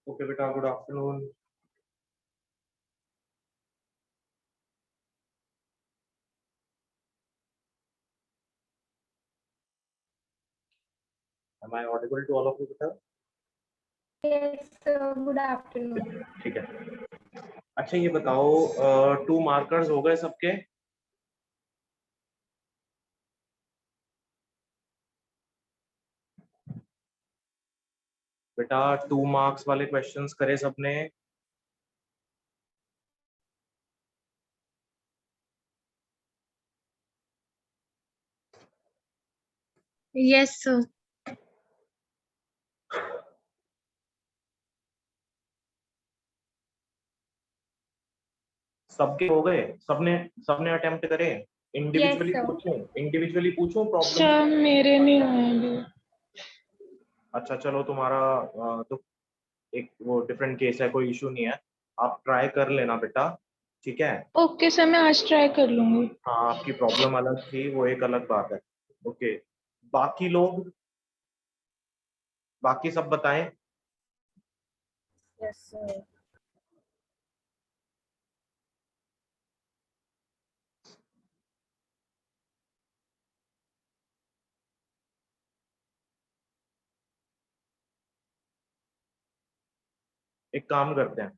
Okay बेटा, good afternoon. Am I audible to all of you बेटा? Yes, good afternoon. ठीक है। अच्छा ये बताओ, 2 मार्कर्स हो गए सबके? बेटा 2 मार्क्स वाले क्वेश्चंस करे सबने? Yes, sir. सबके हो गए? सबने सबने अटेम्प्ट करे? Individually sir. पूछूं प्रॉब्लम? सर मेरे नहीं हुए अभी। अच्छा चलो, तुम्हारा तो एक वो डिफरेंट केस है, कोई इशू नहीं है। आप ट्राई कर लेना बेटा, ठीक है? ओके सर, मैं आज ट्राई कर लूंगी। हाँ, आपकी प्रॉब्लम अलग थी, वो एक अलग बात है। ओके, बाकी लोग, बाकी सब बताएं। Yes sir. एक काम करते हैं,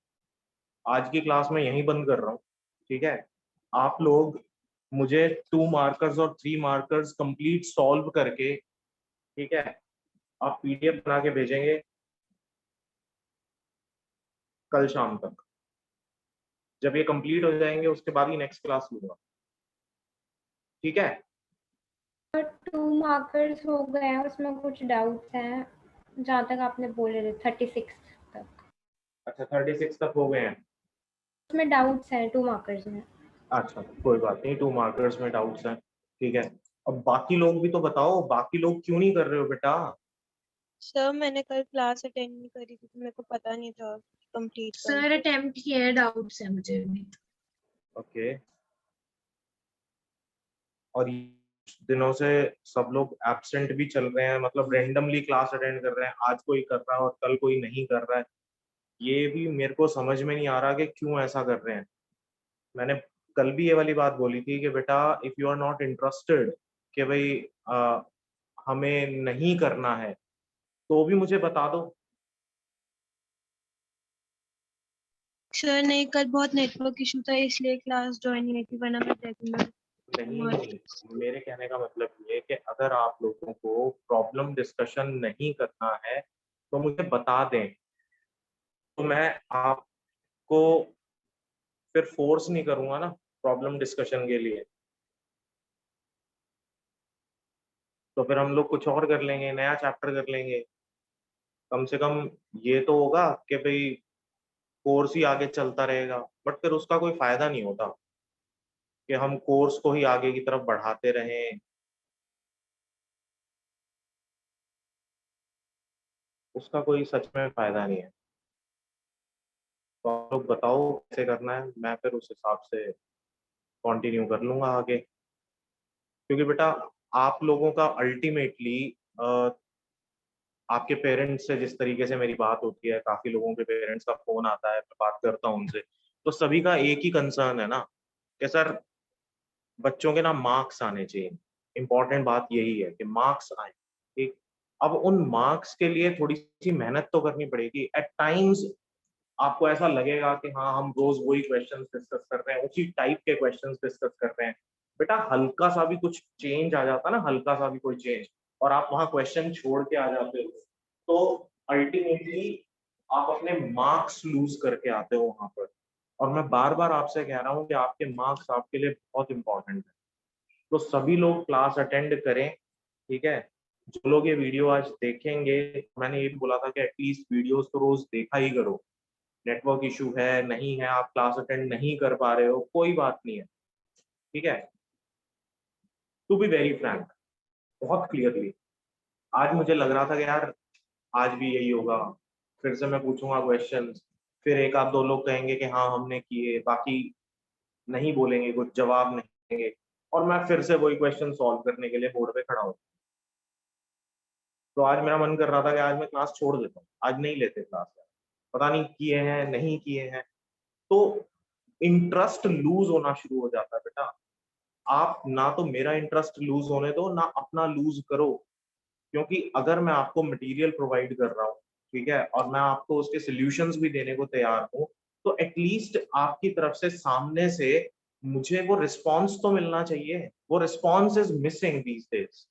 आज की क्लास में यहीं बंद कर रहा हूँ, ठीक है? आप लोग मुझे 2 मार्कर्स और 3 मार्कर्स कंप्लीट सॉल्व करके, ठीक है, आप पीडीएफ बना के भेजेंगे कल शाम तक। जब ये कंप्लीट हो जाएंगे उसके बाद ही नेक्स्ट क्लास लूंगा, ठीक है? 2 मार्कर्स हो गए हैं, उसमें कुछ डाउट्स हैं जहाँ तक आपने बोले थे 36 तक। अच्छा 36 तक हो गए हैं? उसमें डाउट्स हैं 2 मार्कर्स में। अच्छा कोई बात नहीं, 2 मार्कर्स में डाउट्स हैं, ठीक है। अब बाकी लोग भी तो बताओ, बाकी लोग क्यों नहीं कर रहे हो बेटा? सर मैंने कल क्लास अटेंड नहीं करी थी तो मेरे को पता नहीं था कंप्लीट कर। सर अटेम्प्ट किया है, डाउट्स है मुझे भी। ओके, और दिनों से सब लोग एब्सेंट भी चल रहे हैं, मतलब रेंडमली क्लास अटेंड कर रहे हैं, आज कोई कर रहा है और कल कोई नहीं कर रहा है। ये भी मेरे को समझ में नहीं आ रहा कि क्यों ऐसा कर रहे हैं। मैंने कल भी ये वाली बात बोली थी कि बेटा if you are not interested कि भाई हमें नहीं करना है, तो भी मुझे बता दो। सर नहीं, कल बहुत नेटवर्क इशू था इसलिए क्लास ज्वाइन नहीं की, वरना मैं रेगुलर। नहीं, मेरे कहने का मतलब ये है कि अगर आप लोगों को प्रॉब्लम डिस्कशन नहीं करना है तो मुझे बता दें, तो मैं आपको फिर फोर्स नहीं करूंगा ना प्रॉब्लम डिस्कशन के लिए। तो फिर हम लोग कुछ और कर लेंगे, नया चैप्टर कर लेंगे। कम से कम ये तो होगा कि भाई कोर्स ही आगे चलता रहेगा, बट फिर उसका कोई फायदा नहीं होता कि हम कोर्स को ही आगे की तरफ बढ़ाते रहें। उसका कोई सच में फायदा नहीं है। तो आप लोग बताओ कैसे करना है, मैं फिर उस हिसाब से कंटिन्यू कर लूंगा आगे। क्योंकि बेटा आप लोगों का अल्टीमेटली आपके पेरेंट्स से जिस तरीके से मेरी बात होती है, काफी लोगों के पेरेंट्स का फोन आता है, मैं बात करता हूँ उनसे, तो सभी का एक ही कंसर्न है ना कि सर बच्चों के ना मार्क्स आने चाहिए। इंपॉर्टेंट बात यही है कि मार्क्स आए, ठीक? अब उन मार्क्स के लिए थोड़ी सी मेहनत तो करनी पड़ेगी। एट टाइम्स आपको ऐसा लगेगा कि हाँ हम रोज वही क्वेश्चंस डिस्कस कर रहे हैं, उसी टाइप के क्वेश्चंस डिस्कस कर रहे हैं। बेटा हल्का सा भी कुछ चेंज आ जाता ना, हल्का सा भी कोई चेंज, और आप वहां क्वेश्चन छोड़ के आ जाते हो, तो अल्टीमेटली आप अपने मार्क्स लूज करके आते हो वहां पर। और मैं बार बार आपसे कह रहा हूँ कि आपके मार्क्स आपके लिए बहुत इंपॉर्टेंट है। तो सभी लोग क्लास अटेंड करें, ठीक है? जो लोग ये वीडियो आज देखेंगे, मैंने ये भी बोला था कि एटलीस्ट वीडियोस तो रोज देखा ही करो। नेटवर्क इशू है, नहीं है, आप क्लास अटेंड नहीं कर पा रहे हो, कोई बात नहीं है, ठीक है? टू बी वेरी फ्रैंक, बहुत क्लियरली, आज मुझे लग रहा था कि यार आज भी यही होगा, फिर से मैं पूछूंगा क्वेश्चन, फिर एक आध दो लोग कहेंगे कि हाँ हमने किए, बाकी नहीं बोलेंगे, कुछ जवाब नहीं देंगे, और मैं फिर से वही क्वेश्चन सॉल्व करने के लिए बोर्ड पे खड़ा हूँ। तो आज मेरा मन कर रहा था कि आज मैं क्लास छोड़ देता हूँ, आज नहीं लेते क्लास। पता नहीं किए हैं नहीं किए हैं, तो इंटरेस्ट लूज होना शुरू हो जाता है बेटा। आप ना तो मेरा इंटरेस्ट लूज होने दो, ना अपना लूज करो, क्योंकि अगर मैं आपको मटेरियल प्रोवाइड कर रहा हूँ, ठीक है, और मैं आपको उसके सॉल्यूशंस भी देने को तैयार हूँ, तो एटलीस्ट आपकी तरफ से सामने से मुझे वो रिस्पॉन्स तो मिलना चाहिए। वो response is missing these days.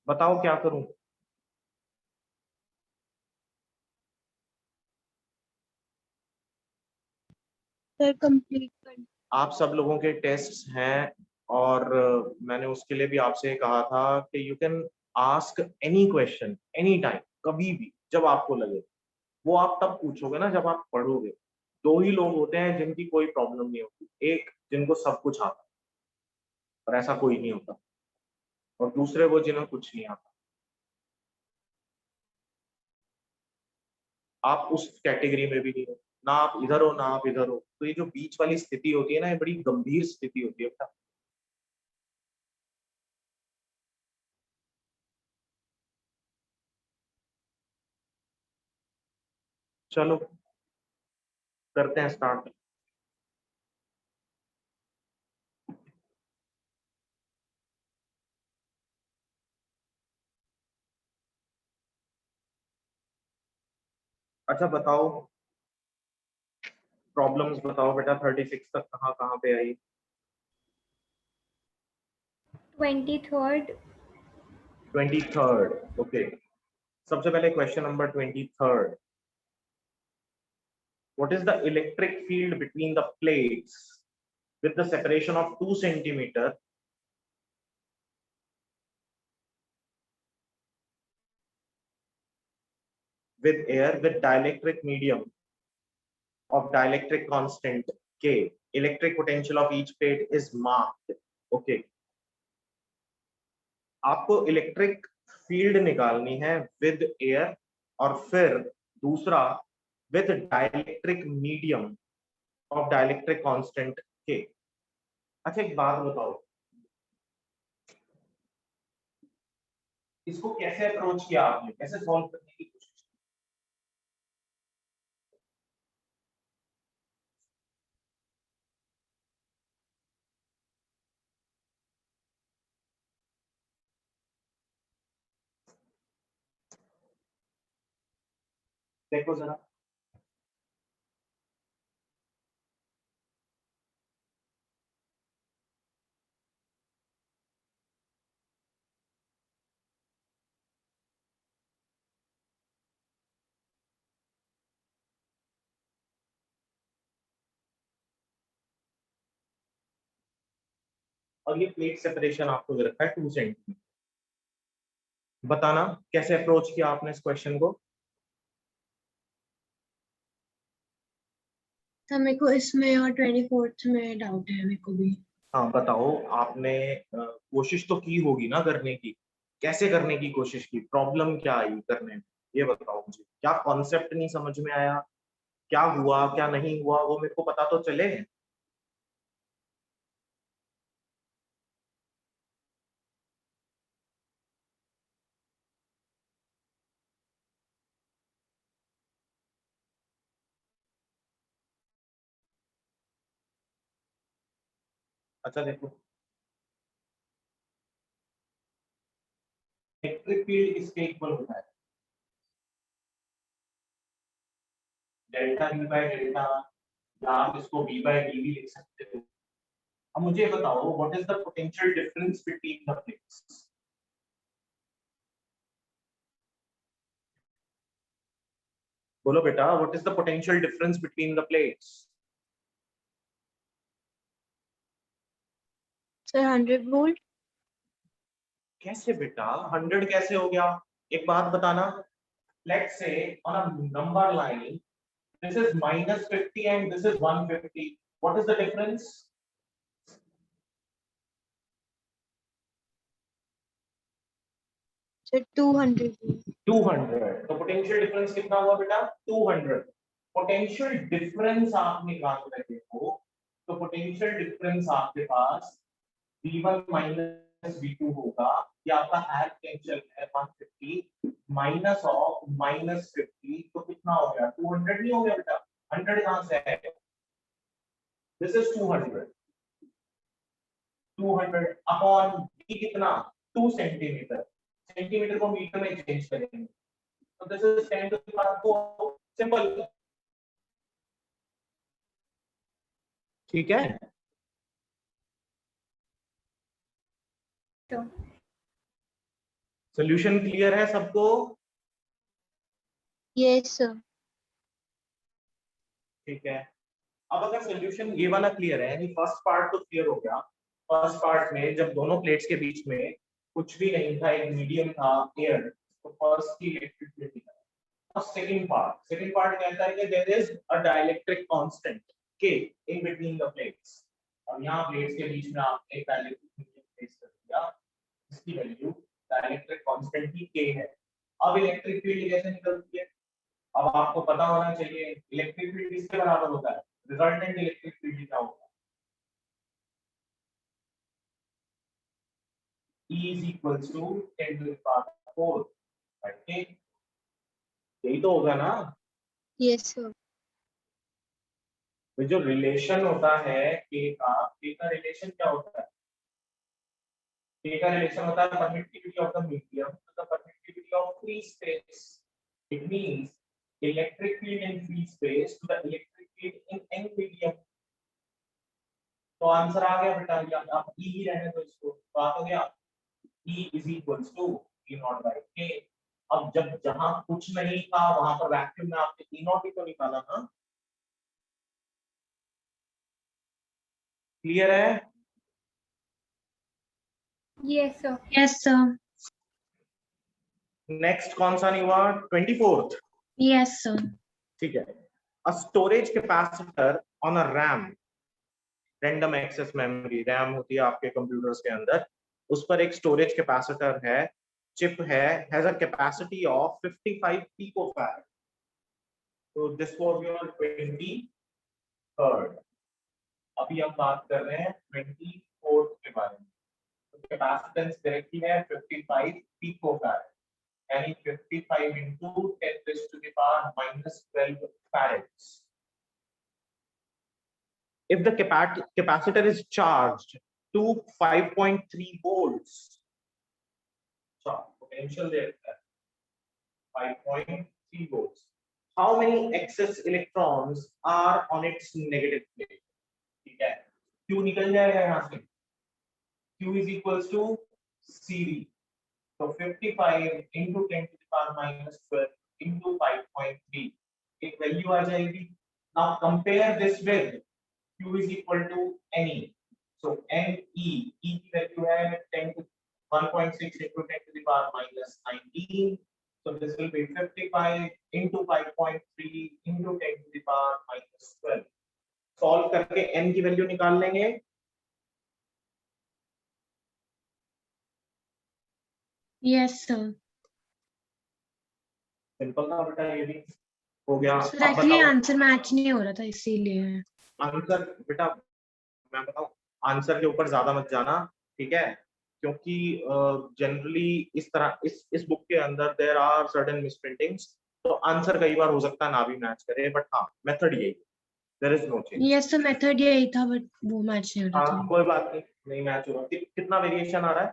बताओ क्या करूं? सर कंप्लीट कर। आप सब लोगों के टेस्ट्स हैं, और मैंने उसके लिए भी आपसे कहा था कि you can ask any question any time, कभी भी जब आपको लगे। वो आप तब पूछोगे ना जब आप पढ़ोगे। दो ही लोग होते हैं जिनकी कोई प्रॉब्लम नहीं होती, एक जिनको सब कुछ आता है और ऐसा कोई नहीं होता, और दूसरे वो जिन्हें कुछ नहीं आता। आप उस कैटेगरी में भी नहीं हो, ना आप इधर हो ना आप इधर हो। तो ये जो बीच वाली स्थिति होती है ना, ये बड़ी गंभीर स्थिति होती है बेटा। चलो करते हैं स्टार्ट। अच्छा बताओ, प्रॉब्लम्स बताओ बेटा, 36 तक कहाँ कहाँ पे आई? 23rd। 23rd, okay. सबसे पहले question number 23rd। What is the electric field between the plates with the separation of 2 centimeter with air with dielectric medium of dielectric constant K? Electric potential of each plate is marked. Okay. आपको electric field निकालनी है with air, और फिर दूसरा with dielectric medium of dielectric constant के। अच्छा एक बात बताओ, इसको कैसे अप्रोच किया आपने, कैसे सॉल्व करने की कोशिश की? देखो जरा, और ये प्लेट सेपरेशन आपको दे रखा है 2 सेंटीमीटर। बताना कैसे अप्रोच किया आपने इस क्वेश्चन को? सर मेरे को इसमें और 24th में डाउट है मेरे को भी। हाँ बताओ, आपने कोशिश तो की होगी ना करने की। कैसे करने की कोशिश की, प्रॉब्लम क्या आई करने में, ये बताओ मुझे। क्या कॉन्सेप्ट नहीं समझ में आया, क्या हुआ क्या नहीं हुआ, वो मेरे को पता तो चले। अच्छा देखो, इलेक्ट्रिक फील्ड किसके इक्वल होता है? डेल्टा वी बाय डेल्टा, या आप इसको वी बाय डी भी लिख सकते हो। अब मुझे बताओ, what is the potential difference between the plates? बोलो बेटा, what is the potential difference between the plates? Sir 100 volt. कैसे बेटा 100 कैसे हो गया? एक बात बताना, let's say on a number line this is -50 and this is 150, what is the difference? Sir 200 volt. 200। तो पोटेंशियल डिफरेंस कितना हुआ बेटा? 200। पोटेंशियल डिफरेंस आप निकाल रहे हो, तो पोटेंशियल डिफरेंस आपके पास V1 माइनस V2 होगा, ये आपका एयर पोटेंशियल है 150 माइनस ऑफ -50, तो कितना हो गया 200 नहीं हो गया बेटा, 100 कहां से आएगा, दिस इज 200 अपॉन v कितना 2 सेंटीमीटर, सेंटीमीटर को मीटर में चेंज करेंगे, तो this is 10 to the power 4, simple, ठीक है। तो सॉल्यूशन क्लियर है सबको? Yes sir. ठीक है, अब अगर सॉल्यूशन ये वाला क्लियर है, यानी फर्स्ट पार्ट तो क्लियर हो गया, फर्स्ट पार्ट में जब दोनों प्लेट्स के बीच में कुछ भी नहीं था, एक मीडियम था एयर, तो फर्स्ट की इलेक्ट्रिक फील्ड निकाला। और सेकंड पार्ट कहता है कि there is a dielectric constant K in between the plates, और यहाँ प्लेट्स के बीच में आपने एक डाइलेक्ट्रिक मीडियम प्लेस कर दिया, इसकी वैल्यू डाइलेक्ट्रिक कांस्टेंट की के है। अब इलेक्ट्रिक फील्ड कैसे निकलती है, अब आपको पता होना चाहिए इलेक्ट्रिक फील्ड किसके बराबर होता है, रिजल्टेंट इलेक्ट्रिक फील्ड क्या होगा, E is equals to 10 to the power 4, right? यही तो होगा ना। Yes sir. तो जो रिलेशन होता है के का रिलेशन क्या होता है, के का रिलेशन होता है permittivity of the medium to the permittivity of free space, it means electric field in free space to the electric field in any medium. तो आंसर आ गया बेटा, या आप E ही रहने दो, इसको बात हो गया, E is equals to E naught by K। अब जब जहां कुछ नहीं था वहां पर वैक्यूम में आपने E naught ही तो निकाला ना, क्लियर है? Yes sir. Yes sir. Next कौन सा नहीं हुआ, 24th। Yes sir. ठीक है, a storage capacitor on a RAM, random access memory, RAM होती है आपके कंप्यूटर्स के अंदर, उस पर एक स्टोरेज कैपेसिटर है, चिप है, has a capacity of 55 picofarad. तो दिस वाज योर 23rd। अभी हम बात कर रहे हैं 24th के बारे में। तो कैपेसिटेंस डायरेक्टली है 55 पिकोफैराड, यानी 55 into 10 raised to the power -12 farads। If the capacitor is charged to 5.3 volts, so potential there is 5.3 volts, how many excess electrons are on its negative plate? ठीक है, Q निकल जाएगा यहाँ से, Q is equals to CV, so 55 into 10 to the power -12 into 5.3, एक value आ जाएगी। Now compare this with Q is equal to NE, so NE, E की value है 1.6 into 10 to the power -19, so this will be 55 into 5.3 into 10 to the power -12। Solve करके N की value निकाल लेंगे। Yes sir. Simple था बेटा, ये भी हो गया। सर अब एक्चुअली बताओ आंसर मैच नहीं हो रहा था इसीलिए। आंसर, बेटा मैं बताऊं, आंसर के ऊपर ज्यादा मत जाना, ठीक है, क्योंकि जनरली इस तरह इस बुक के अंदर देयर आर सर्टेन मिसप्रिंटिंग्स, तो आंसर कई बार हो सकता है ना भी मैच करे, बट हाँ मेथड यही, there is no change. Yes sir method यही था बट वो मैच नहीं हो रहा था। कोई बात नहीं मैच हो रहा। कितना वेरिएशन आ रहा है?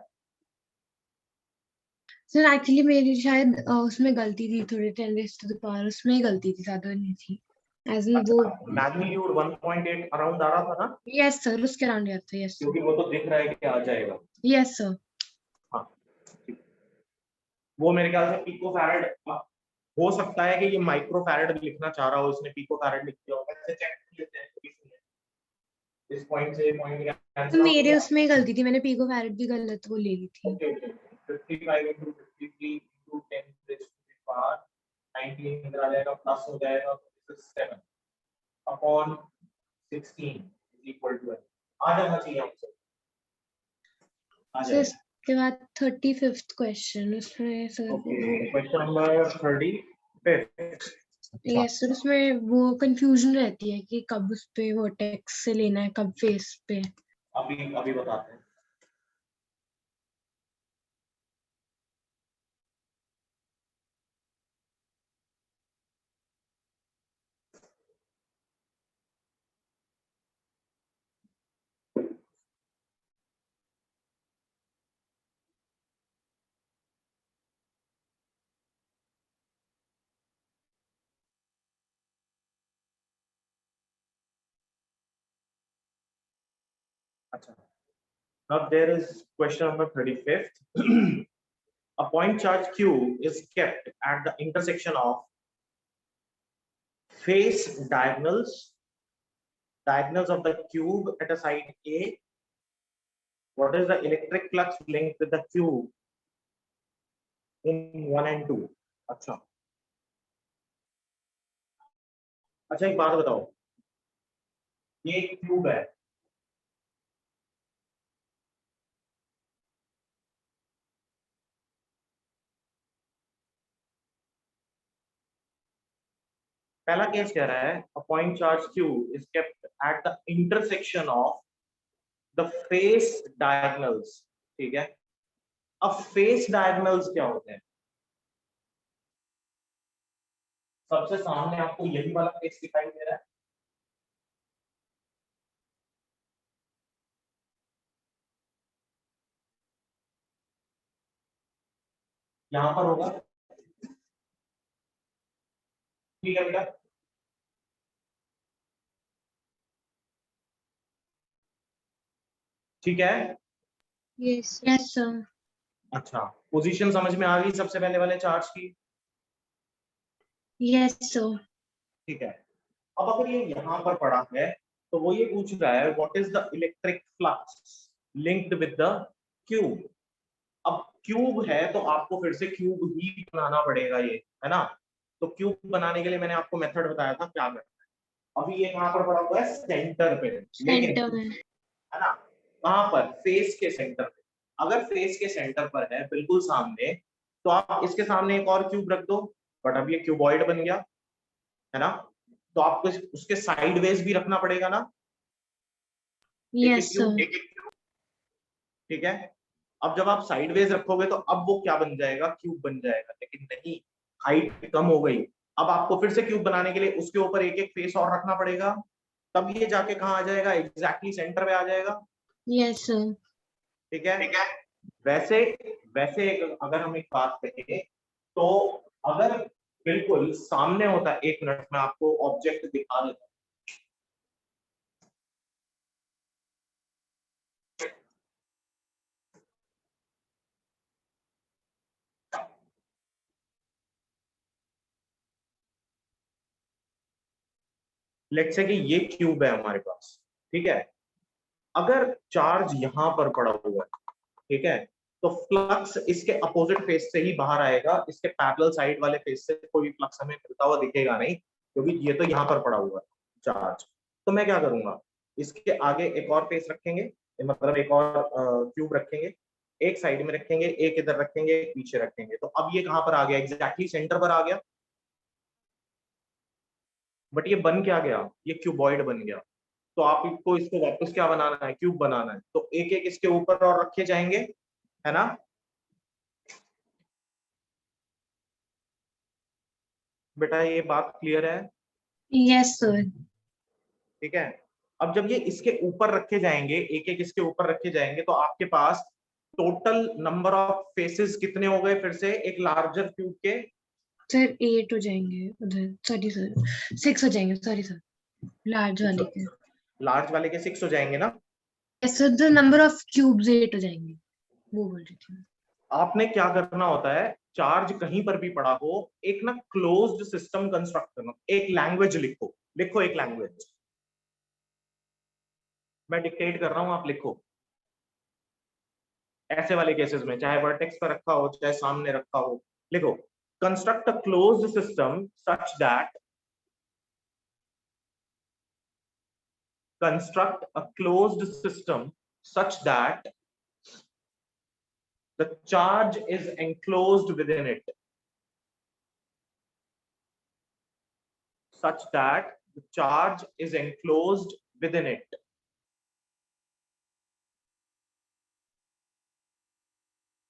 सर एक्चुअली मेरी शायद उसमें गलती थी थोड़ी, 10 raised to the power उसमें ही गलती थी, ज्यादा नहीं थी। एज इन वो मैग्नीट्यूड 1.8 अराउंड आ रहा था ना? यस सर उसके अराउंड याद था। यस क्योंकि वो तो दिख रहा है कि आ जाएगा। Yes sir. हाँ ठीक। वो मेरे ख्याल से पिको फैराड, हो सकता है कि ये माइक्रो फैराड लिखना चाह रहा हो, इसने पिको फैराड लिख दिया होगा, ऐसे चेक कर लेते हैं इस पॉइंट से पॉइंट का तो मेरे उसमें ही गलती थी, मैंने पिको फैराड भी गलत वो ले ली थी। Okay 55 into 53 into 10 raised to the power 19 इधर आ जाएगा, प्लस हो जाएगा, तो 7 अपॉन 16 is equal to आ जाना चाहिए हमसे, आ सर जाएगा। इसके बाद 35th क्वेश्चन, उसमें sir okay question number 35। Yes sir उसमें वो कंफ्यूजन रहती है कि कब उस पे वर्टेक्स से लेना है कब फेस पे। अभी बताते हैं। अच्छा, now there is question number 35th. A point charge q is kept at the intersection of face diagonals of the cube at a side A. What is the electric flux linked with the cube in 1 and 2? अच्छा, एक बात बताओ, ये एक cube है, पहला case कह रहा है a point charge q is kept at the intersection of the face diagonals, ठीक है। अब फेस डायगोनल्स क्या होते हैं? सबसे सामने आपको यही वाला फेस दिखाई दे रहा है, यहां पर होगा, ठीक है बेटा, ठीक है। Yes yes sir. अच्छा, पोजीशन समझ में आ गई सबसे पहले वाले चार्ज की? Yes sir. ठीक है। अब अगर ये यहाँ पर पड़ा है तो वो ये पूछ रहा है what is the electric flux linked with the cube. अब क्यूब है तो आपको फिर से क्यूब ही बनाना पड़ेगा, ये है ना। तो क्यूब बनाने के लिए मैंने आपको मेथड बताया था क्या करना है। अभी ये कहाँ पर पड़ा हुआ है? सेंटर पे, लेकिन है ना, कहाँ पर? फेस के सेंटर पे। अगर फेस के सेंटर पर है बिल्कुल सामने, तो आप इसके सामने एक और क्यूब रख दो, बट अब ये क्यूबॉइड बन गया, है ना। तो आपको उसके साइडवेज भी रखना पड़ेगा ना। Yes sir. ठीक है। अब जब आप साइडवेज रखोगे तो अब वो क्या बन जाएगा? क्यूब बन जाएगा। लेकिन नहीं, हाइट कम हो गई। अब आपको फिर से क्यूब बनाने के लिए उसके ऊपर एक एक फेस और रखना पड़ेगा, तब ये जाके कहाँ आ जाएगा? एग्जैक्टली सेंटर पे आ जाएगा। Yes sir. ठीक है। वैसे वैसे अगर हम एक बात कहें तो अगर बिल्कुल सामने होता है, 1 मिनट में आपको ऑब्जेक्ट दिखा देता हूं। लेट्स से कि ये क्यूब है हमारे पास, ठीक है। अगर चार्ज यहां पर पड़ा हुआ है, ठीक है, तो फ्लक्स इसके अपोजिट फेस से ही बाहर आएगा, इसके पैरेलल साइड वाले फेस से कोई फ्लक्स हमें मिलता हुआ दिखेगा नहीं, क्योंकि ये तो यहाँ पर पड़ा हुआ है चार्ज। तो मैं क्या करूंगा, इसके आगे एक और फेस रखेंगे, मतलब एक और क्यूब रखेंगे, एक साइड में रखेंगे, एक इधर रखेंगे, एक पीछे रखेंगे। तो अब ये कहां पर आ गया? एग्जैक्टली सेंटर पर आ गया। बट ये बन क्या गया? ये क्यूबॉइड बन गया। तो आपको इसको वापस क्या बनाना है? क्यूब बनाना है। तो एक एक इसके ऊपर और रखे जाएंगे, है ना। बेटा ये बात क्लियर है? Yes sir. ठीक है। अब जब ये इसके ऊपर रखे जाएंगे, एक एक इसके ऊपर रखे जाएंगे, तो आपके पास टोटल नंबर ऑफ फेसेस कितने हो गए? फिर से एक लार्जर क्यूब के सर 8 हो जाएंगे उधर, सॉरी सर 6 हो जाएंगे, सॉरी सर, लार्ज वाले के। लार्ज वाले के 6 हो जाएंगे ना। Yes sir, the number of cubes 8 हो जाएंगे, वो बोल रही थी। आपने क्या करना होता है, चार्ज कहीं पर भी पड़ा हो, एक ना क्लोज्ड सिस्टम कंस्ट्रक्ट करना। एक लैंग्वेज लिखो, लिखो एक लैंग्वेज, मैं डिक्टेट कर रहा हूं, आप लिखो। ऐसे वाले केसेस में चाहे वर्टेक्स पर रखा हो चाहे सामने रखा हो, लिखो construct a closed system such that, construct a closed system such that the charge is enclosed within it, such that the charge is enclosed within it.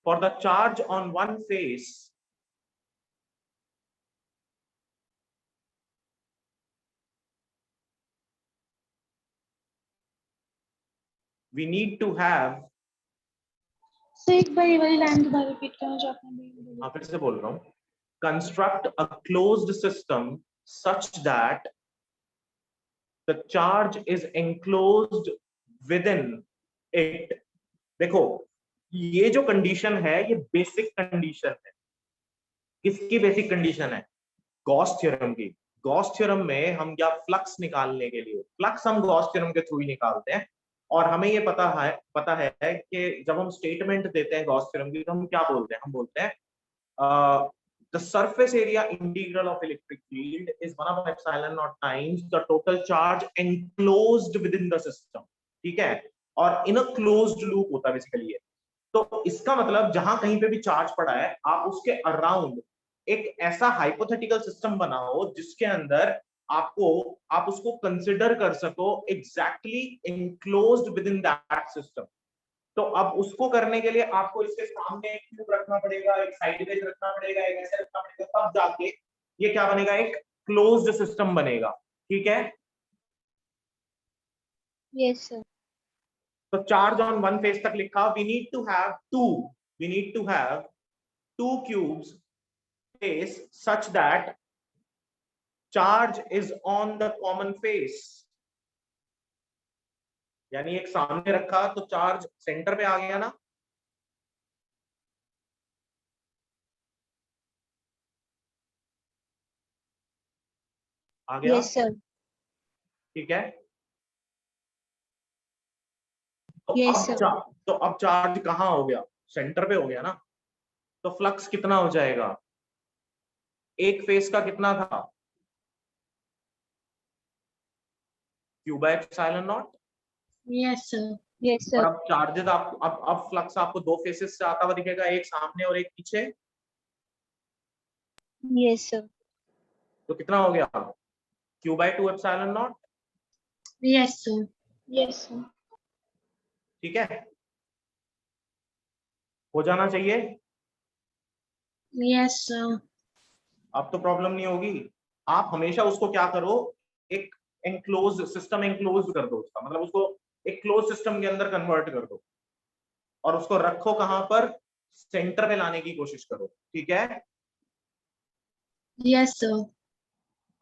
For the charge on one face, we need to have, एक बार ये वाली line दोबारा repeat करना जो आपने हाँ फिर से बोल रहा हूँ, construct a closed system such that the charge is enclosed within it. देखो ये जो कंडीशन है ये बेसिक कंडीशन है। किसकी बेसिक कंडीशन है? गॉस थ्योरम की। गॉस थ्योरम में हम क्या फ्लक्स निकालने के लिए, फ्लक्स हम गॉस थ्योरम के थ्रू ही निकालते हैं। और हमें ये पता है कि जब हम स्टेटमेंट देते हैं गॉस थ्योरम की तो हम क्या बोलते हैं? हम बोलते हैं the surface area integral of electric field is 1 upon epsilon naught times the total charge enclosed within the system। ठीक है, और इन अ क्लोज्ड लूप होता है बेसिकली ये। तो इसका मतलब जहां कहीं पे भी चार्ज पड़ा है आप उसके अराउंड एक ऐसा हाइपोथेटिकल सिस्टम बनाओ जिसके अंदर आप उसको कंसिडर कर सको exactly enclosed with in that system. तो अब उसको करने के लिए आपको इसके सामने एक क्यूब रखना पड़ेगा, एक साइडवेज रखना पड़ेगा, एक ऐसे रखना पड़ेगा, तब जाके ये क्या बनेगा? एक क्लोज्ड सिस्टम बनेगा। ठीक है, Yes, sir. तो चार्ज ऑन वन फेज तक लिखा। We need to have two cubes face such that charge is on the common face. यानी एक सामने रखा तो चार्ज सेंटर पे आ गया ना। आ गया? Yes, sir. ठीक है, तो Yes, अब sir. अब चार्ज कहाँ हो गया? सेंटर पे हो गया ना। तो फ्लक्स कितना हो जाएगा? एक फेस का कितना था? Q by epsilon naught. Yes, sir. Yes, और sir. अब चार्जेस आप अब फ्लक्स आपको दो फेसेस से आता हुआ दिखेगा, एक सामने और एक पीछे। Yes, sir. तो कितना हो गया? Q by 2 epsilon naught. Yes, sir. Yes, sir. ठीक है, हो जाना चाहिए। Yes, sir. अब तो प्रॉब्लम नहीं होगी। आप हमेशा उसको क्या करो, एक एनक्लोज सिस्टम एनक्लोज कर दो उसका, मतलब उसको एक क्लोज सिस्टम के अंदर कन्वर्ट कर दो और उसको रखो कहां पर? सेंटर पे लाने की कोशिश करो। ठीक है, Yes, sir.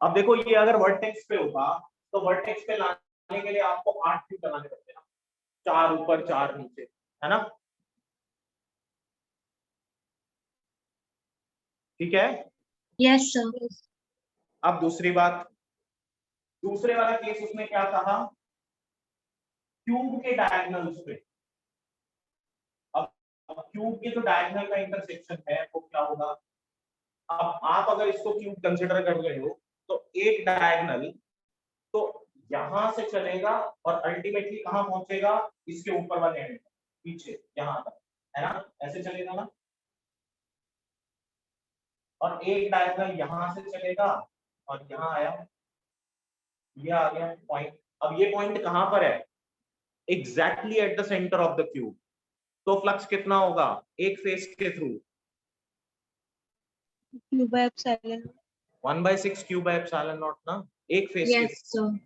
अब देखो ये अगर वर्टेक्स पे होता तो वर्टेक्स पे लाने के लिए आपको 8 क्यूब बनाने पड़ते ना, 4 ऊपर 4 नीचे, है ना। ठीक है, Yes, sir. Yes. अब दूसरी बात, दूसरे वाला केस उसने क्या कहा? क्यूब के डायगोनल्स पे। अब क्यूब के जो डायगोनल का इंटरसेक्शन है वो क्या होगा? अब आप अगर इसको क्यूब कंसिडर कर रहे हो तो एक डायगोनल तो यहां से चलेगा और अल्टीमेटली कहां पहुंचेगा? इसके ऊपर वाले एंड पीछे यहां तक, है ना, ऐसे चलेगा ना। और एक डायगोनल यहां से चलेगा और यहां आया, ये आ गया पॉइंट। अब ये पॉइंट कहां पर है? Exactly at the centre of the cube. तो फ्लक्स कितना होगा एक फेस के through? Q by epsilon. 1/6 Q by epsilon not ना, एक फेस के Yes, थ्रू। sir.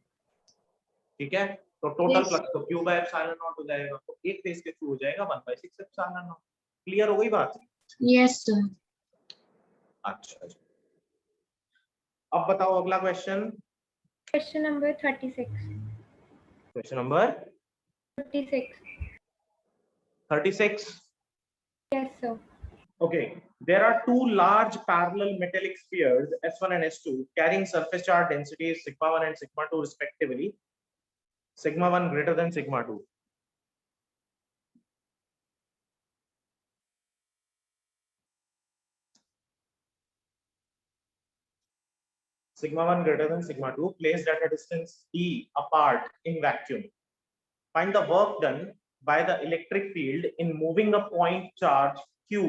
ठीक है, तो टोटल Yes. फ्लक्स तो क्यू बाय एप्सिलॉन नॉट हो जाएगा, तो एक फेस के थ्रू हो जाएगा 1/6 एप्सिलॉन नॉट। क्लियर हो गई बात? Yes, sir. अच्छा जी, अब बताओ अगला question. Question number 36. Question number 36. 36। Yes, sir. Okay, there are two large parallel metallic spheres S1 and S2 carrying surface charge densities sigma 1 and sigma 2 respectively. Sigma 1 greater than sigma 2. Sigma 1 greater than sigma 2 placed at a distance d apart in vacuum. Find the work done by the electric field in moving a point charge q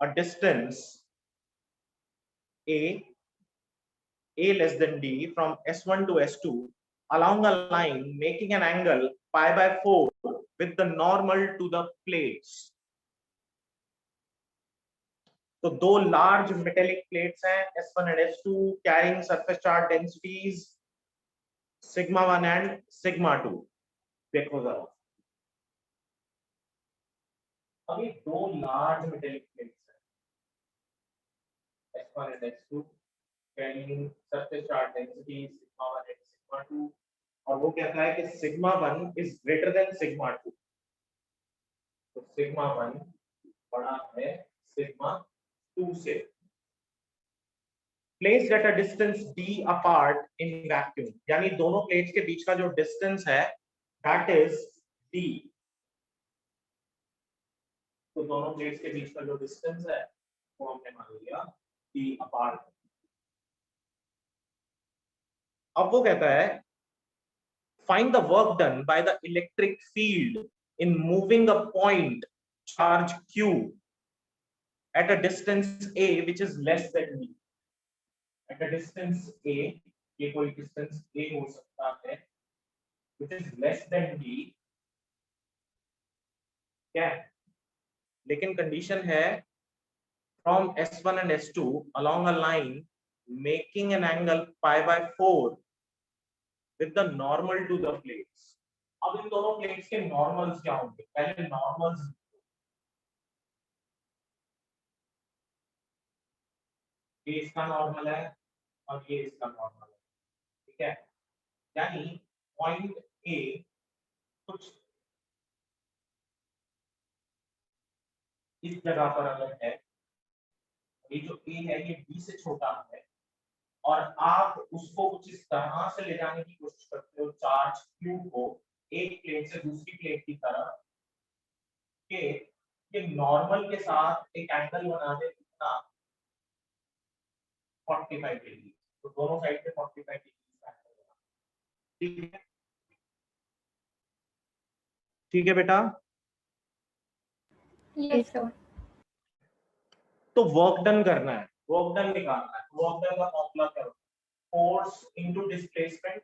a distance a less than d from S1 to S2 along a line making an angle pi by 4 with the normal to the plates. तो दो large metallic plates हैं S1 and S2 carrying surface charge densities sigma 1 and sigma 2। देखो जरा, अभी दो large metallic plates हैं S1 and S2 carrying surface charge densities sigma 1 and sigma 2 और वो कहता है कि sigma 1 is greater than sigma 2। तो सिग्मा 1 बड़ा है सिग्मा 2 से। Placed at a distance d apart in vacuum, यानी दोनों प्लेट्स के बीच का जो डिस्टेंस है दैट इज d। तो दोनों प्लेट्स के बीच का जो डिस्टेंस है वो हमने मान लिया d अपार्ट। अब वो कहता है find the work done by the electric field in moving a point charge q at a distance a which is less than d। at a distance a, ये कोई distance a हो सकता है which is less than d, क्या है? लेकिन condition है from s1 and s2 along a line making an angle pi by 4 with the normal to the plates। अब इन दोनों प्लेट्स के नॉर्मल्स क्या होंगे? पहले नॉर्मल्स, ये इसका नॉर्मल है और ये इसका नॉर्मल है, ठीक है? यानी पॉइंट ए कुछ इस जगह पर अगर है, ये जो ए है ये बी से छोटा है और आप उसको कुछ इस तरह से ले जाने की कोशिश करते हो चार्ज क्यू को एक प्लेट से दूसरी प्लेट की तरफ, के ये नॉर्मल के साथ एक एंगल बना दे कितना 45 डिग्री। तो दोनों साइड पे 45 डिग्री का एंगल बना, ठीक है? ठीक है बेटा? Yes sir. तो वर्क डन करना है, वर्क डन निकालना है। वर्क डन का फॉर्मूला क्या होता है? Force into displacement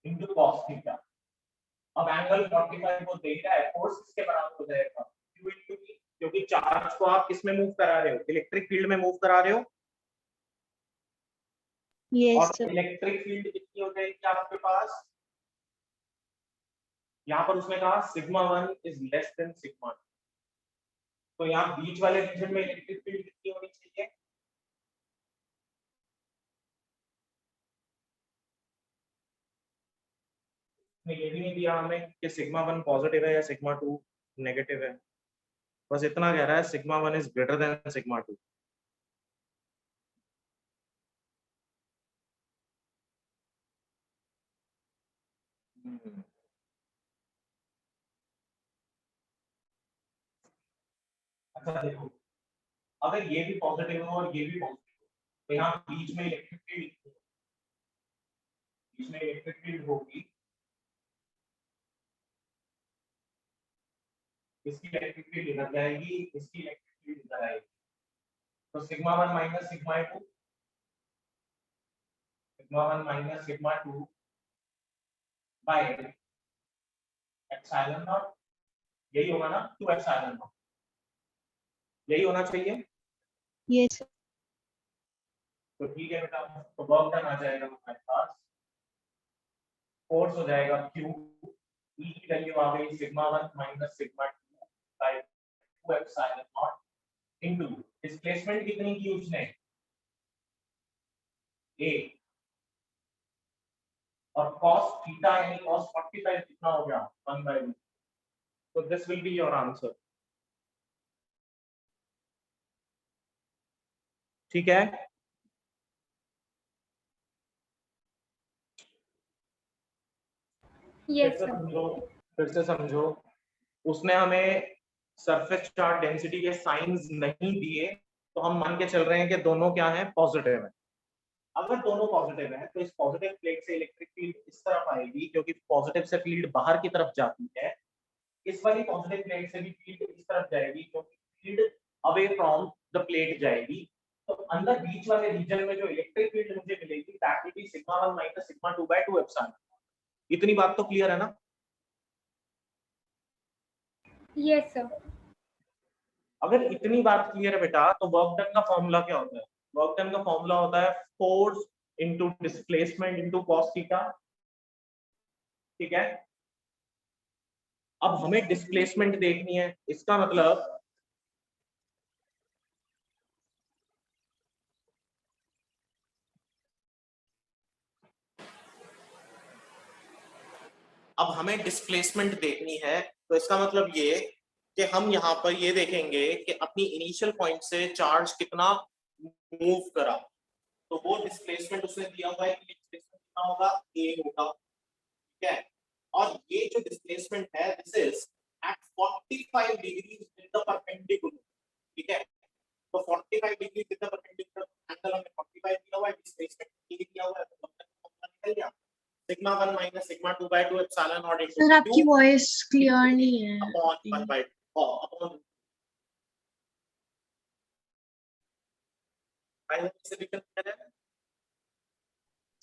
into cos theta. अब एंगल 45 को दे रहा है, फोर्स किसके बराबर हो जाएगा? Q इनटू V, क्योंकि चार्ज को आप किस में मूव करा रहे हो? इलेक्ट्रिक फील्ड में मूव करा रहे हो। यस और इलेक्ट्रिक फील्ड कितनी हो जाएगी आपके पास? यहाँ पर उसने कहा sigma 1 is less than sigma 2। तो यहाँ बीच वाले रीजन में इलेक्ट्रिक फील्ड कितनी होनी चाहिए? ये भी नहीं दिया हमें कि सिग्मा 1 पॉजिटिव है या सिग्मा 2 नेगेटिव है, बस इतना कह रहा है sigma 1 is greater than sigma 2। अच्छा देखो, अगर ये भी पॉजिटिव हो और ये भी पॉजिटिव हो तो यहाँ बीच में इलेक्ट्रिक फील्ड, बीच में इलेक्ट्रिक फील्ड होगी, इसकी इलेक्ट्रिक फील्ड इधर जाएगी, इसकी इलेक्ट्रिक फील्ड इधर आएगी। तो sigma 1 minus sigma 2, sigma 1 minus sigma 2 by epsilon not, यही होगा ना? 2 एप्सिलॉन नॉट, यही होना चाहिए। यस तो ठीक है बेटा, तो वर्क डन आ जाएगा हमारे पास, फोर्स हो जाएगा Q, E की वैल्यू आ गई sigma 1 minus sigma 2 by 2 epsilon naught into displacement कितनी की उसने? A, और cos थीटा यानी cos 45 कितना हो गया? 1/2। तो this will be your answer, ठीक है? Yes sir. फिर से समझो, उसने हमें सरफेस चार्ज डेंसिटी के साइंस नहीं दिए, तो हम मान के चल रहे हैं कि दोनों क्या है? पॉजिटिव है। अगर दोनों पॉजिटिव है तो इस पॉजिटिव प्लेट से इलेक्ट्रिक फील्ड इस तरफ आएगी, क्योंकि पॉजिटिव से फील्ड बाहर की तरफ जाती है। इस वाली पॉजिटिव प्लेट से भी फील्ड इस तरफ जाएगी, क्योंकि field away from the plate जाएगी। तो अंदर बीच वाले रीजन में जो इलेक्ट्रिक फील्ड मुझे मिलेगी that will be sigma 1 minus sigma 2 by 2 epsilon. इतनी बात तो क्लियर है ना? Yes sir. अगर इतनी बात क्लियर है बेटा, तो वर्क डन का फॉर्मूला क्या होता है? वर्क डन का फॉर्मूला होता है force into displacement into cos theta, ठीक है? अब हमें डिस्प्लेसमेंट देखनी है, इसका मतलब अब हमें डिस्प्लेसमेंट देखनी है, तो इसका मतलब ये कि हम यहाँ पर ये देखेंगे कि अपनी इनिशियल पॉइंट से चार्ज कितना मूव करा, तो वो डिस्प्लेसमेंट उसने दिया हुआ है कि डिस्प्लेसमेंट कितना होगा, a होगा, ठीक है। और ये जो डिस्प्लेसमेंट है this is at 45 degree with the perpendicular, ठीक है। तो 45 degree with the perpendicular angle हमें 45 दिया हुआ है, डिस्प्लेसमेंट ये दिया हुआ है, तो निकल गया sigma 1 minus sigma 2 by 2 epsilon naught into sir आपकी वॉइस क्लियर नहीं है upon 1 by upon I hope this is clear है।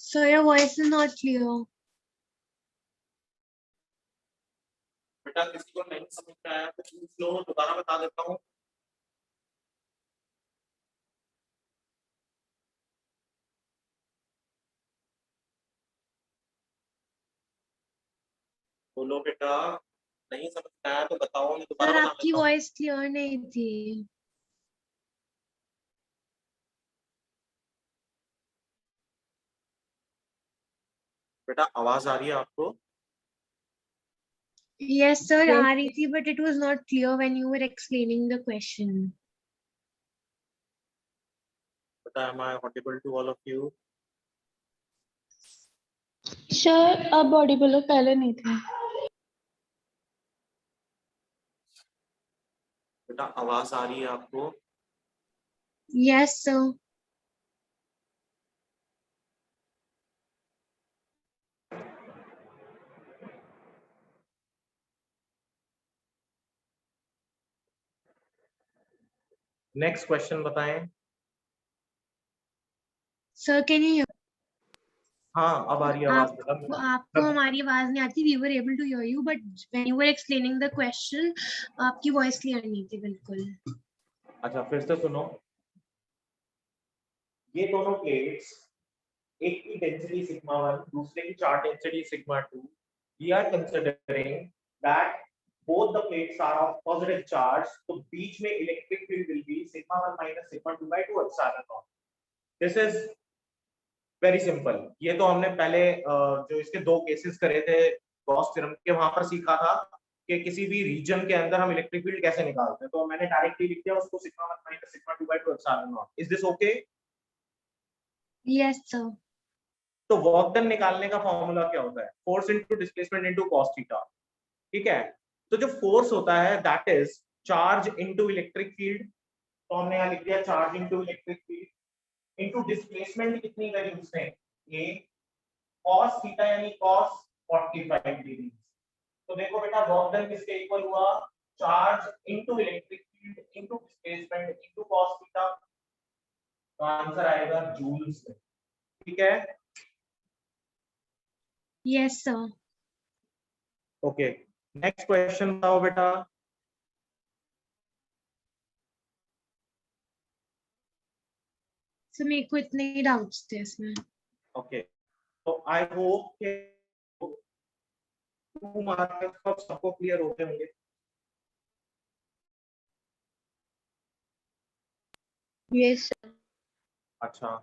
Sir your voice is not clear. बेटा किसी को नहीं समझ में आया तो पूछ लो, दोबारा बता देता हूँ। बोलो बेटा, नहीं समझ में आया तो बताओ, मैं दोबारा सर बता आपकी देता हूँ। वॉइस क्लियर नहीं थी। बेटा आवाज आ रही है आपको? Yes, sir, आ रही थी, but it was not clear when you were explaining the question. बेटा am I audible to all of you? Sir अब ऑडिबल पहले नहीं थे। बेटा आवाज आ रही है आपको? Yes, sir. नेक्स्ट क्वेश्चन बताएं। Sir, can you hear? हाँ अब आ रही है आवाज बेटा। आपको हमारी आवाज नहीं आती। We were able to hear you, but when you were explaining the question, आपकी वॉइस क्लियर नहीं थी बिल्कुल। अच्छा फिर से सुनो, ये दोनों प्लेट्स, एक की डेंसिटी सिग्मा 1, दूसरे की charge density sigma 2, we are considering that both the plates are of positive charge, तो बीच में electric field will be sigma 1 minus sigma 2 by 2 epsilon naught. This is very simple. ये तो हमने पहले जो इसके दो केसेस करे थे गॉस थ्योरम के, वहां पर सीखा था कि किसी भी रीजन के अंदर हम इलेक्ट्रिक फील्ड कैसे निकालते हैं, तो मैंने डायरेक्टली लिख दिया उसको sigma 1 minus sigma 2 by 2 epsilon naught. Is this okay? Yes, sir. तो वर्क डन निकालने का फॉर्मूला क्या होता है? Force into displacement into cos theta, ठीक है। तो जो फोर्स होता है that is charge into electric field, तो हमने यहाँ लिख दिया charge into electric field into displacement कितनी करी उसने, ये cos थीटा यानी cos 45 डिग्री। तो देखो बेटा वर्क डन किसके इक्वल हुआ, charge into electric field into displacement into cos theta, तो आंसर आएगा जूल्स में, ठीक है। Yes, sir. Okay next question बताओ बेटा। So मेरे को इतने ही डाउट्स थे इसमें। ओके तो आई होप के 2 मार्क्स सबको क्लियर होते होंगे। Yes, sir. अच्छा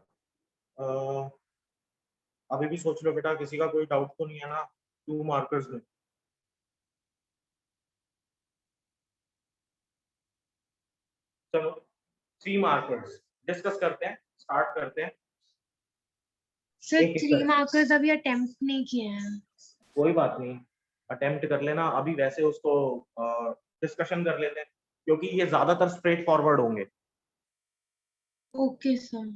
अभी भी सोच लो बेटा, किसी का कोई डाउट तो नहीं है ना 2 मार्कर्स में? चलो 3 मार्कर्स डिस्कस करते हैं, स्टार्ट करते हैं। सर एक 3 मार्कर्स अभी अटेम्प्ट नहीं किए हैं। कोई बात नहीं, अटेम्प्ट कर लेना, अभी वैसे उसको डिस्कशन कर लेते हैं क्योंकि ये ज्यादातर स्ट्रेट फॉरवर्ड होंगे। Okay sir.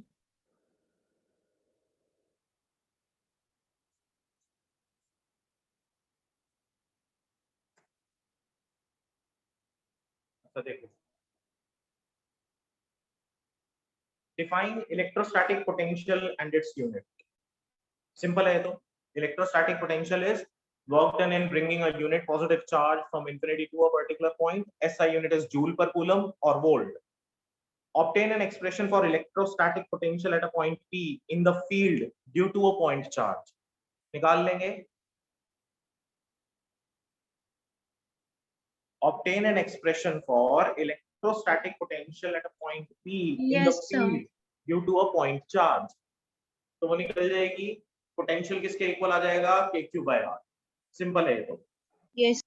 अच्छा देखो, define electrostatic potential and its unit. Simple है, तो electrostatic potential is work done in bringing a unit positive charge from infinity to a particular point. SI unit is joule per coulomb or volt. Obtain an expression for electrostatic potential at a point P in the field due to a point charge. निकाल लेंगे। Obtain an expression for electrostatic potential at a point P in the Yes, sir. field due to a point charge. तो वो निकल जाएगी, potential किसके equal आ जाएगा, KQ by R। Simple है ये तो। Yes.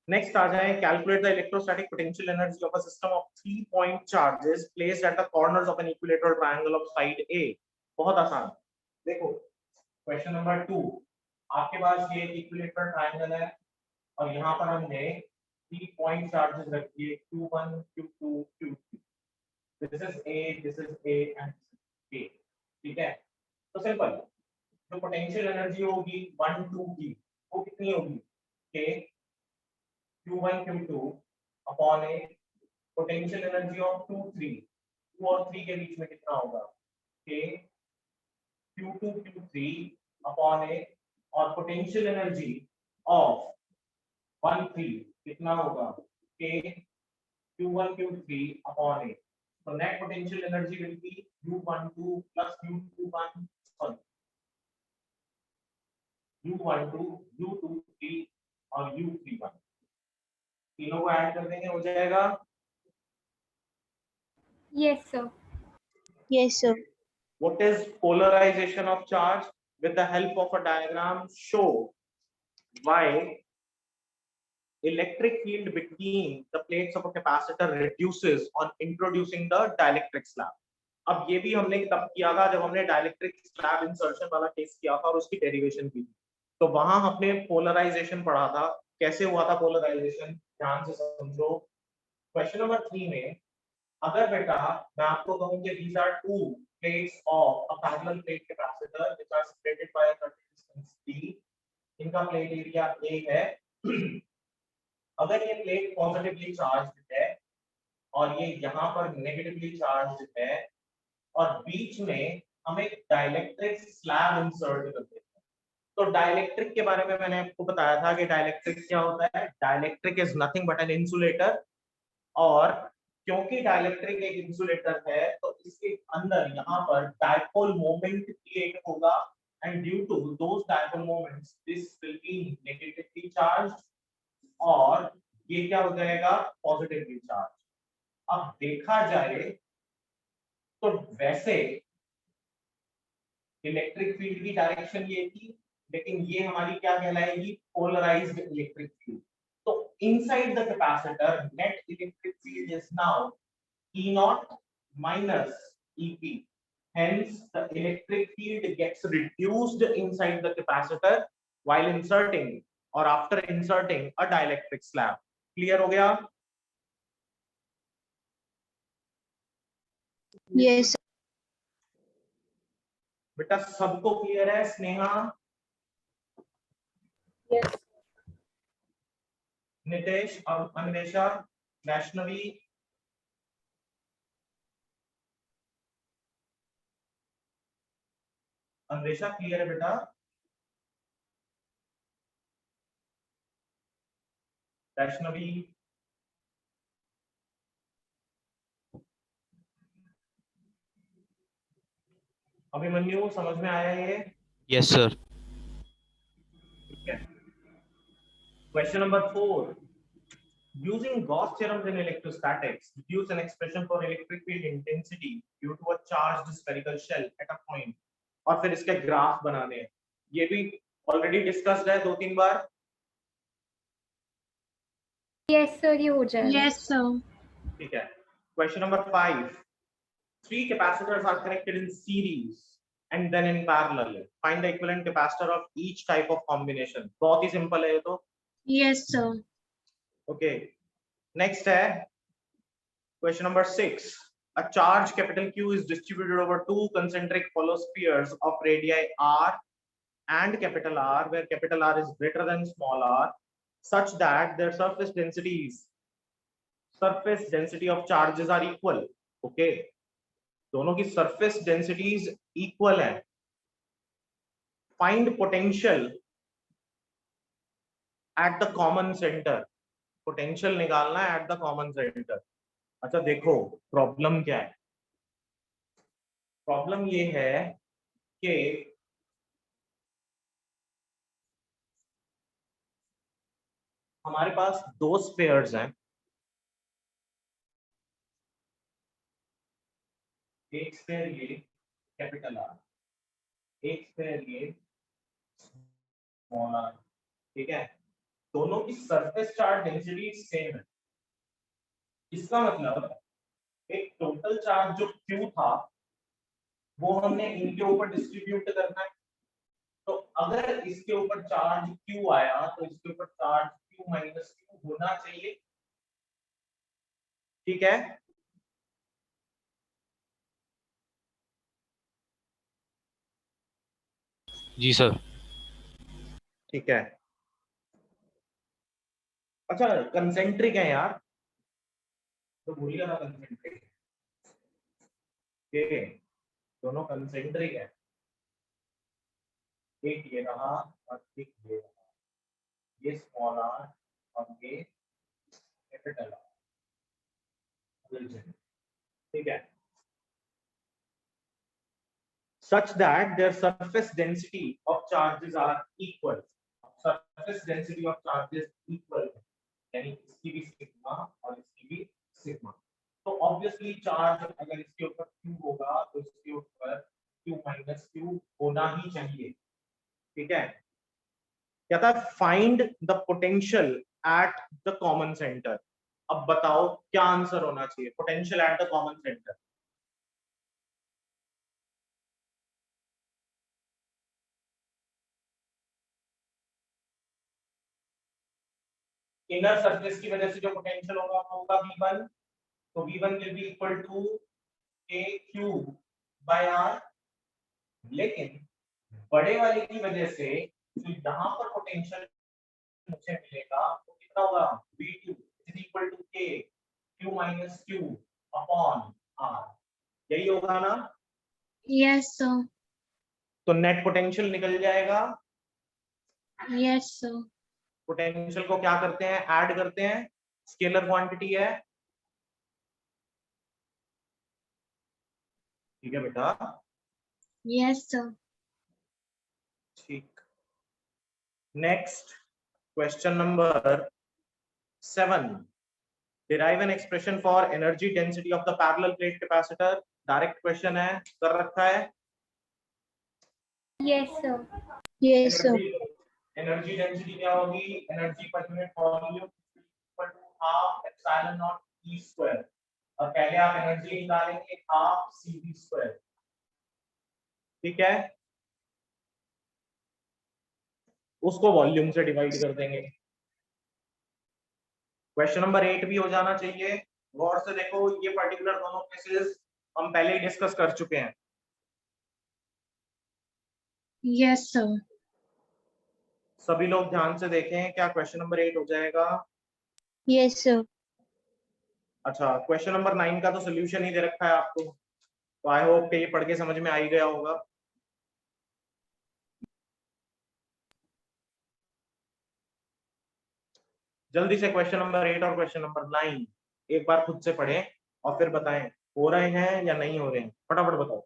नेक्स्ट आ जाए, calculate the electrostatic potential energy of a system of 3 point charges placed at the corners of an equilateral triangle of side A. बहुत आसान। देखो क्वेश्चन नंबर 2, आपके पास ये इक्विलेटरल ट्रायंगल है और यहाँ पर हमने 3 पॉइंट चार्जेस रख दिए, Q1 Q2 Q3। This is A, this is A and A। ठीक है, तो सिंपल, जो पोटेंशियल एनर्जी होगी 1 2 की वो कितनी होगी, K Q1 Q2 upon A। Potential energy of 2 3, 2 और 3 के बीच में कितना होगा, K Q2 Q3 upon A। और पोटेंशियल एनर्जी ऑफ 1 3 कितना होगा, K Q1 Q3 upon A. So net potential energy will be U12 plus U21, sorry, U12, U23 और U31, तीनों को ऐड कर देंगे, हो जाएगा। Yes, sir. Yes, sir. What is polarization of charge? With the help of a diagram, show why electric field between the plates of a capacitor reduces on introducing the dielectric slab. अब ये भी हमने तब किया था जब हमने dielectric slab insertion वाला केस किया था और उसकी डेरिवेशन की थी, तो वहां हमने पोलराइजेशन पढ़ा था। कैसे हुआ था पोलराइजेशन, ध्यान से समझो। क्वेश्चन नंबर 3 में अगर बेटा मैं आपको कहूं कि these are two plates of a parallel plate capacitor which are separated by a certain distance d, इनका प्लेट एरिया A है। अगर ये प्लेट पॉजिटिवली चार्ज्ड है और ये यहाँ पर नेगेटिवली चार्ज्ड है और बीच में हम एक डाइलेक्ट्रिक स्लैब इंसर्ट करते हैं, तो डाइलेक्ट्रिक के बारे में मैंने आपको बताया था कि डाइलेक्ट्रिक क्या होता है। Dielectric is nothing but an insulator, और क्योंकि डाइलेक्ट्रिक एक इंसुलेटर है तो इसके अंदर यहाँ पर डाइपोल मोमेंट क्रिएट होगा, and due to those dipole moments this will be negatively charged और ये क्या हो जाएगा, पॉजिटिवली चार्ज। अब देखा जाए तो वैसे इलेक्ट्रिक फील्ड की डायरेक्शन ये थी, लेकिन ये हमारी क्या कहलाएगी, पोलराइज्ड इलेक्ट्रिक फील्ड। तो inside the capacitor net electric field is now E naught minus EP. Hence, the electric field gets reduced inside the capacitor while inserting or after inserting a dielectric slab. Clear हो गया? Yes. बेटा सबको clear है? Sneha, Yes. Nitesh, Anvesha, Vaishnavi, Anvesha clear है बेटा? वैष्णवी, अभिमन्यु, समझ में आया ये? Yes, sir. Question number 4. Using Gauss theorem in electrostatics, deduce an expression for electric field intensity due to a charged spherical shell at a point. और फिर इसके ग्राफ बनाने हैं। ये भी ऑलरेडी डिस्कस्ड है 2-3 बार। Yes, sir. ये हो जाएगा। Yes, sir. ठीक है। Question number 5. 3 capacitors are connected in series and then in parallel. Find the equivalent capacitor of each type of combination. बहुत ही सिंपल है ये तो। Yes, sir. Okay. Next है question number 6. A charge capital Q is distributed over 2 concentric hollow spheres of radii r and capital R, where capital R is greater than small r, such that their surface density of charges are equal. Okay. दोनों की surface densities equal है. Find potential at the common center. Potential निकालना है at the common center. अच्छा देखो problem क्या है। Problem ये है कि हमारे पास 2 स्फीयर्स हैं, एक स्फीयर ये कैपिटल आर, एक स्फीयर ये स्मॉल आर। ठीक है, दोनों की सरफेस चार्ज डेंसिटी सेम है। इसका मतलब एक टोटल चार्ज जो Q था वो हमने इनके ऊपर डिस्ट्रीब्यूट करना है। तो अगर इसके ऊपर चार्ज Q आया तो इसके ऊपर चार्ज Q माइनस Q होना चाहिए। ठीक है, जी सर। ठीक है। अच्छा, कंसेंट्रिक है यार, तो भूलिएगा ना कंसेंट्रिक। ठीक है, दोनों कंसेंट्रिक है। एक ये रहा और एक ये रहा, ये स्मॉल आर और ये कैपिटल आर। ठीक है, such that their surface density of charges are equal. Surface density of charges equal है, यानी इसकी भी सिग्मा और इसकी भी सिग्मा। तो ऑब्वियसली चार्ज अगर इसके ऊपर Q होगा तो इसके ऊपर Q माइनस Q होना ही चाहिए। ठीक है, क्या था, find the potential at the common centre. अब बताओ क्या आंसर होना चाहिए, potential at the common centre. Inner surface की वजह से जो पोटेंशियल होगा वो होगा V1, तो V1 will be equal to KQ by R। लेकिन बड़े वाले की वजह से जो यहाँ पर पोटेंशियल मुझे मिलेगा वो कितना होगा, V2 is equal to K Q minus Q upon R। यही होगा ना? Yes, sir. तो नेट पोटेंशियल निकल जाएगा। Yes, sir. पोटेंशियल को क्या करते हैं, ऐड करते हैं, स्केलर क्वांटिटी है। ठीक है बेटा, Yes, sir. ठीक। Next question number 7, derive an expression for energy density of the parallel plate capacitor। Direct question है, कर रखा है। Yes, sir. Yes, sir. Energy density क्या होगी, energy per unit volume equal to half epsilon naught E square. और पहले आप energy निकालेंगे हाफ सीवी स्क्वायर। ठीक है, उसको वॉल्यूम से डिवाइड कर देंगे। क्वेश्चन नंबर 8 भी हो जाना चाहिए। गौर से देखो, ये पर्टिकुलर दोनों केसेस हम पहले ही डिस्कस कर चुके हैं। Yes, sir. सभी लोग ध्यान से देखें, क्या क्वेश्चन नंबर 8 हो जाएगा? Yes, sir. अच्छा, क्वेश्चन नंबर 9 का तो सोल्यूशन ही दे रखा है आपको, तो आई होप कि ये पढ़ के समझ में आ ही गया होगा। जल्दी से क्वेश्चन नंबर 8 और क्वेश्चन नंबर 9 एक बार खुद से पढ़ें और फिर बताएं हो रहे हैं या नहीं हो रहे हैं, फटाफट बताओ।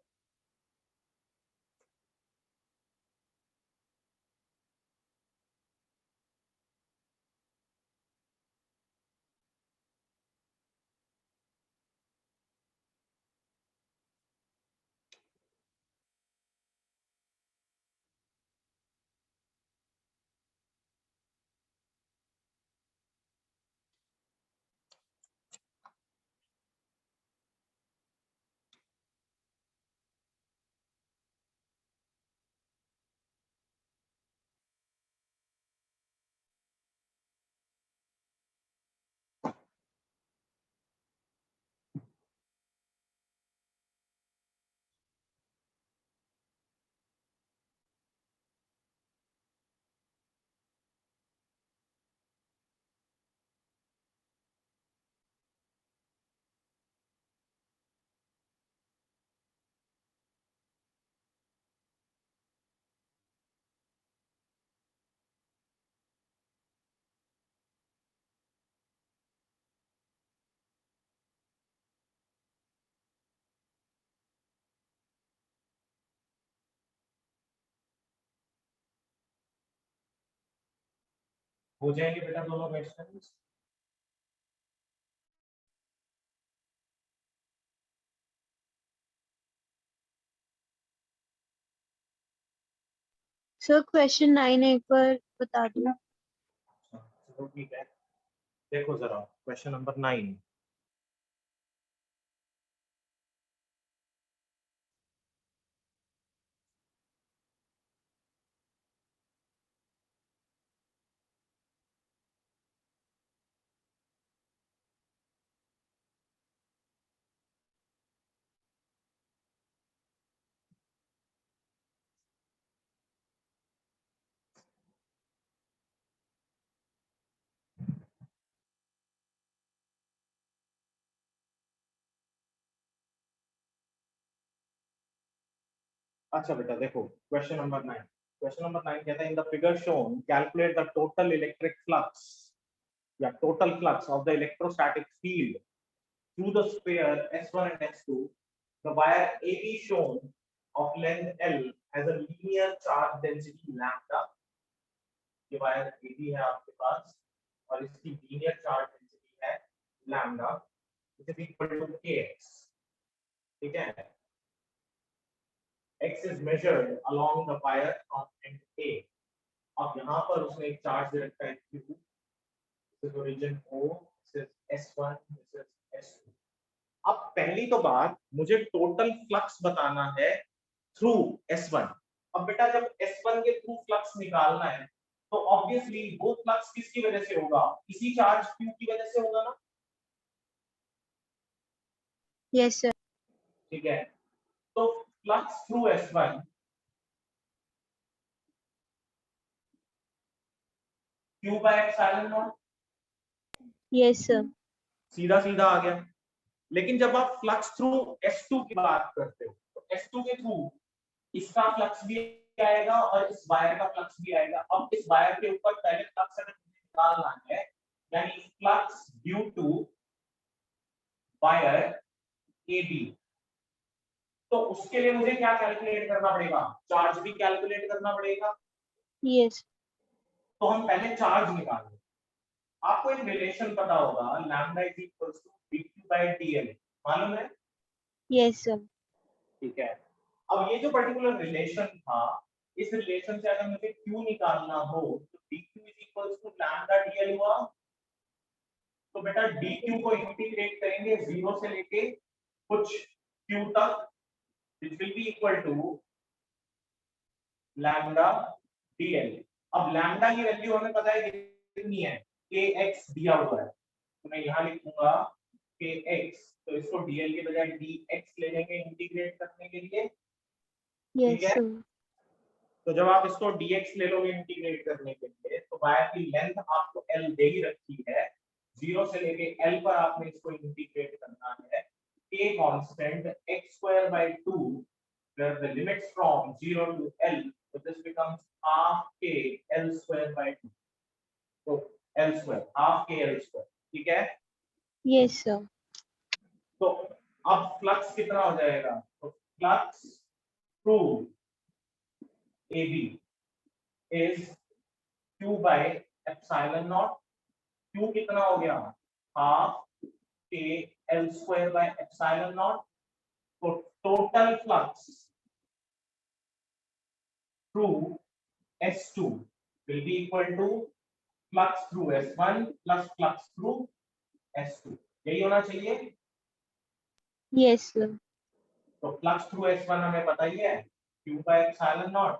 हो जाएंगे बेटा दोनों क्वेश्चंस। Sir, question 9 एक बार बता दो। तो ठीक है, देखो जरा क्वेश्चन नंबर 9। अच्छा बेटा देखो क्वेश्चन नंबर 9। क्वेश्चन नंबर 9 कहता है in the figure shown calculate the total electric flux या total flux of the electrostatic field through the sphere S1 and S2. The wire AB shown of length L has a linear charge density lambda. ये wire AB है आपके पास और इसकी linear charge density है lambda, which is equal to kx. ठीक है? X is measured along the wire from end A. अब यहाँ पर उसने एक चार्ज दे रखा है Q. This is origin O. This is S1. This is S2. अब पहली तो बात मुझे टोटल फ्लक्स बताना है थ्रू S1। अब बेटा जब S1 के थ्रू फ्लक्स निकालना है तो ऑब्वियसली वो फ्लक्स किसकी वजह से होगा, इसी चार्ज Q की वजह से होगा ना। Yes sir. ठीक है, तो flux through S1 Q by epsilon not. Yes sir. सीधा सीधा आ गया। लेकिन जब आप फ्लक्स थ्रू S2 की बात करते हो तो S2 के थ्रू इसका फ्लक्स भी आएगा और इस वायर का फ्लक्स भी आएगा। अब इस वायर के ऊपर पहले फ्लक्स अगर निकालना है यानी flux due to wire AB, तो उसके लिए मुझे क्या कैलकुलेट करना पड़ेगा, चार्ज भी कैलकुलेट करना पड़ेगा। यस। तो हम पहले चार्ज निकालेंगे। आपको एक रिलेशन पता होगा lambda is equals to dq by dl, मालूम है? Yes sir. ठीक है, अब ये जो पर्टिकुलर रिलेशन था, इस रिलेशन से अगर मुझे q निकालना हो तो dq is equals to lambda dl हुआ। तो बेटा dq को इंटीग्रेट करेंगे 0 से लेके कुछ q तक, which will be equal to lambda dl। अब लैम्डा की वैल्यू हमें पता है कितनी है, kx दिया हुआ है, तो मैं यहाँ लिखूंगा kx, तो इसको dl के बजाय dx ले लेंगे इंटीग्रेट करने के लिए। ठीक है, तो जब आप इसको dx ले लोगे इंटीग्रेट करने के लिए तो वायर की लेंथ आपको l दे ही रखी है, 0 से लेके l पर आपने इसको इंटीग्रेट करना है। k constant x²/2 where the limits from 0 to l, so this becomes half k l²/2, तो l² half k l²। ठीक है, यस सर। तो अब फ्लक्स कितना हो जाएगा, तो flux through AB is Q by epsilon naught। Q कितना हो गया, half k l² by epsilon naught। तो total flux through S2 will be equal to flux through S1 plus flux through S2, यही होना चाहिए। Yes sir. तो flux through S1 हमें पता ही है Q by epsilon naught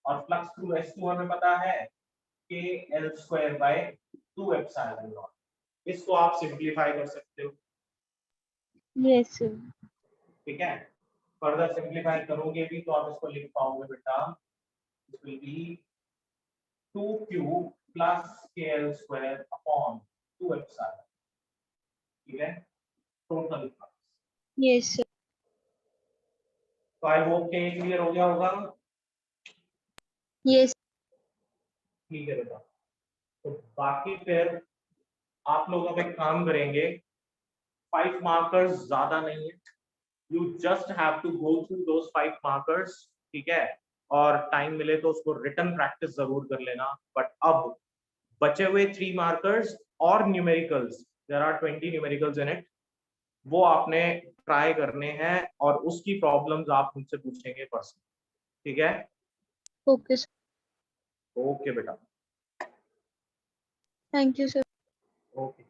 और फ्लक्स थ्रू S2 हमें पता है k l² by 2 epsilon naught। इसको आप सिंपलीफाई कर सकते हो। Yes sir. ठीक है, फर्दर सिंपलीफाई करोगे भी तो आप इसको लिख पाओगे बेटा, it will be 2q plus kl² upon 2 epsilon। ठीक है, टोटल फ्लक्स। Yes sir. तो आई होप के क्लियर हो गया होगा। यस। ठीक है बेटा, तो बाकी फिर आप लोग अब एक काम करेंगे, 5 मार्कर्स ज्यादा नहीं है, you just have to go through those 5 markers. ठीक है, और टाइम मिले तो उसको रिटन प्रैक्टिस जरूर कर लेना। बट अब बचे हुए 3 मार्कर्स और numericals, there are 20 numericals in it, वो आपने ट्राई करने हैं और उसकी प्रॉब्लम्स आप मुझसे पूछेंगे पर्सनल। ठीक है, ओके सर। ओके बेटा। Thank you sir. ओके।